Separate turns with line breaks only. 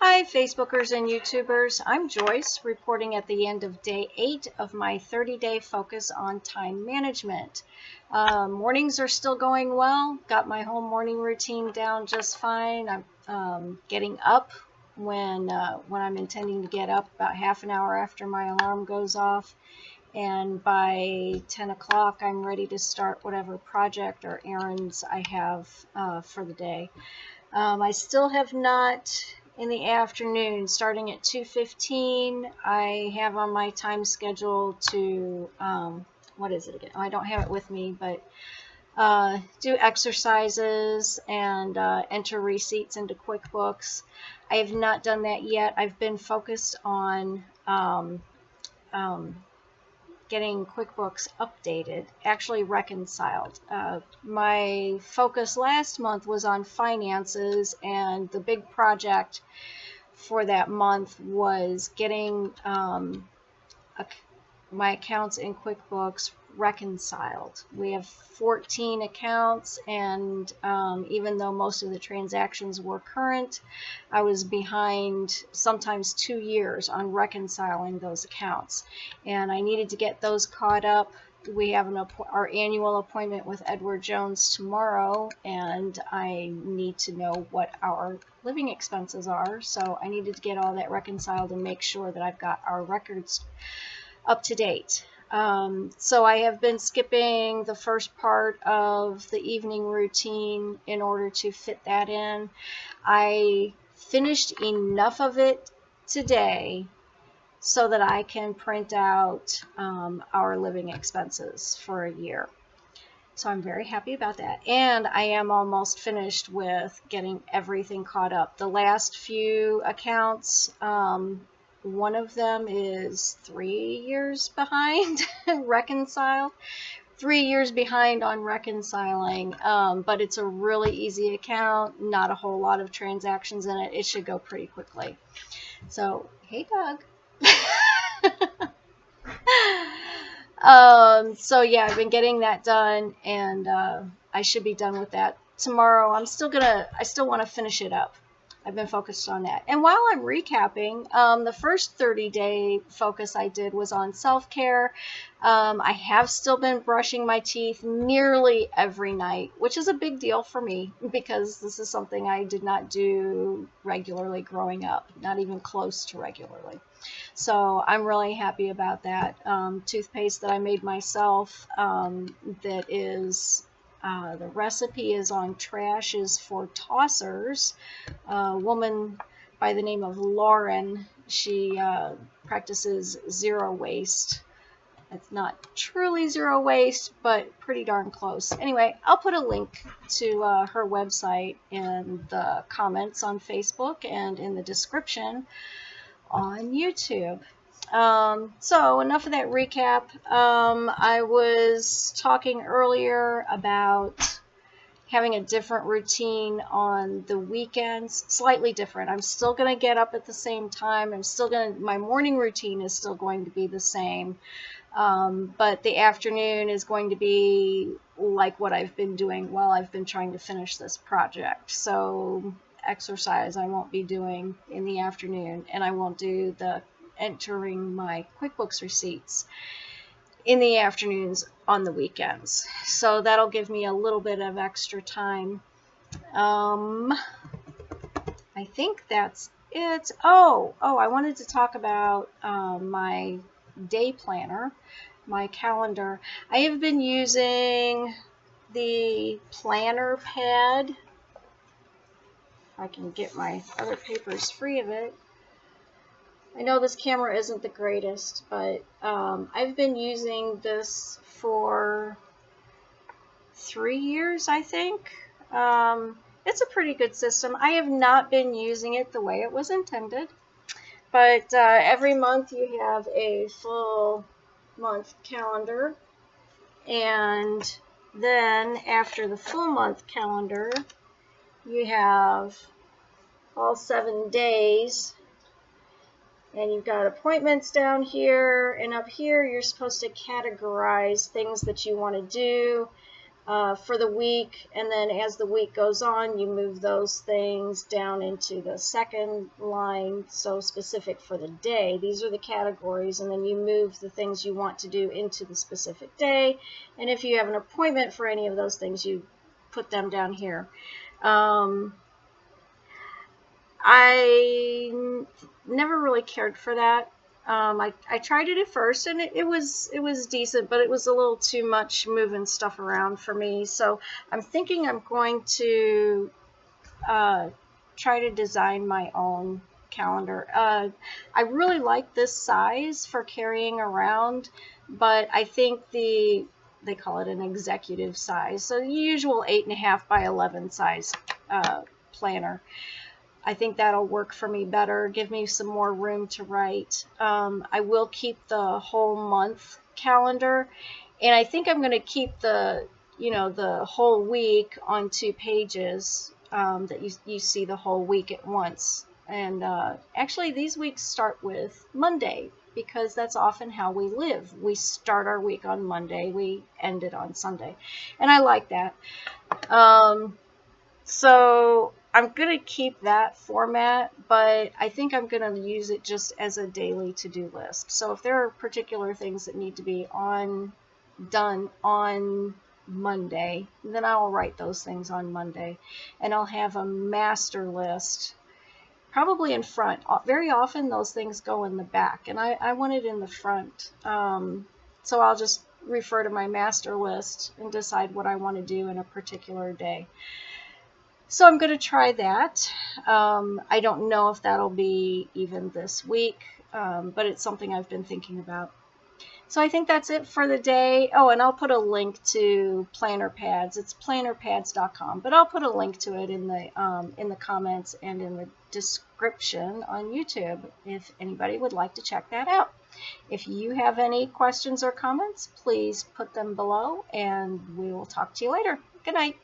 Hi Facebookers and YouTubers, I'm Joyce reporting at the end of day 8 of my 30-day focus on time management. Mornings are still going well, got my whole morning routine down just fine. I'm getting up when I'm intending to get up about half an hour after my alarm goes off, and by 10 o'clock I'm ready to start whatever project or errands I have for the day. I still have not, in the afternoon, starting at 2:15, I have on my time schedule to, what is it again? Oh, I don't have it with me, but do exercises and enter receipts into QuickBooks. I have not done that yet. I've been focused on getting QuickBooks updated, actually reconciled. My focus last month was on finances, and the big project for that month was getting my accounts in QuickBooks reconciled. We have 14 accounts, and even though most of the transactions were current, I was behind sometimes 2 years on reconciling those accounts, and I needed to get those caught up. We have our annual appointment with Edward Jones tomorrow, and I need to know what our living expenses are, so I needed to get all that reconciled and make sure that I've got our records up to date. So I have been skipping the first part of the evening routine in order to fit that in. I finished enough of it today so that I can print out our living expenses for a year. So I'm very happy about that. And I am almost finished with getting everything caught up. The last few accounts, one of them is 3 years behind reconciled. 3 years behind on reconciling, but it's a really easy account, not a whole lot of transactions in it. It should go pretty quickly. So, hey Doug. So yeah, I've been getting that done, and I should be done with that tomorrow. I still want to finish it up. I've been focused on that. And while I'm recapping, the first 30-day focus I did was on self-care. I have still been brushing my teeth nearly every night, which is a big deal for me because this is something I did not do regularly growing up, not even close to regularly. So I'm really happy about that. Toothpaste that I made myself, that is... the recipe is on Trash is for Tossers. A woman by the name of Lauren, she practices zero waste. It's not truly zero waste, but pretty darn close. Anyway, I'll put a link to her website in the comments on Facebook and in the description on YouTube. So enough of that recap. I was talking earlier about having a different routine on the weekends, slightly different. I'm still going to get up at the same time. My morning routine is still going to be the same. But the afternoon is going to be like what I've been doing while I've been trying to finish this project. So exercise I won't be doing in the afternoon, and I won't do the entering my QuickBooks receipts in the afternoons on the weekends. So that'll give me a little bit of extra time. I think that's it. Oh, I wanted to talk about my day planner, my calendar. I have been using the planner pad. If I can get my other papers free of it. I know this camera isn't the greatest, but I've been using this for 3 years, I think. It's a pretty good system. I have not been using it the way it was intended, but every month you have a full month calendar, and then after the full month calendar, you have all 7 days. And you've got appointments down here, and up here you're supposed to categorize things that you want to do. for the week, and then as the week goes on, you move those things down into the second line, so specific for the day. These are the categories, and then you move the things you want to do into the specific day, and if you have an appointment for any of those things, you put them down here. I never really cared for that. I tried it at first, and it was decent, but it was a little too much moving stuff around for me. So I'm thinking I'm going to try to design my own calendar. I really like this size for carrying around, but I think they call it an executive size, so the usual 8.5 by 11 size planner. I think that'll work for me better, give me some more room to write. I will keep the whole month calendar, and I think I'm going to keep the whole week on 2 pages, that you see the whole week at once. And actually these weeks start with Monday, because that's often how we live. We start our week on Monday, we end it on Sunday, and I like that. So I'm going to keep that format, but I think I'm going to use it just as a daily to-do list. So if there are particular things that need to be done on Monday, then I'll write those things on Monday, and I'll have a master list probably in front. Very often those things go in the back, and I want it in the front. So I'll just refer to my master list and decide what I want to do in a particular day. So I'm going to try that. I don't know if that'll be even this week, but it's something I've been thinking about. So I think that's it for the day. Oh, and I'll put a link to Planner Pads. It's plannerpads.com, but I'll put a link to it in the comments and in the description on YouTube if anybody would like to check that out. If you have any questions or comments, please put them below, and we will talk to you later. Good night.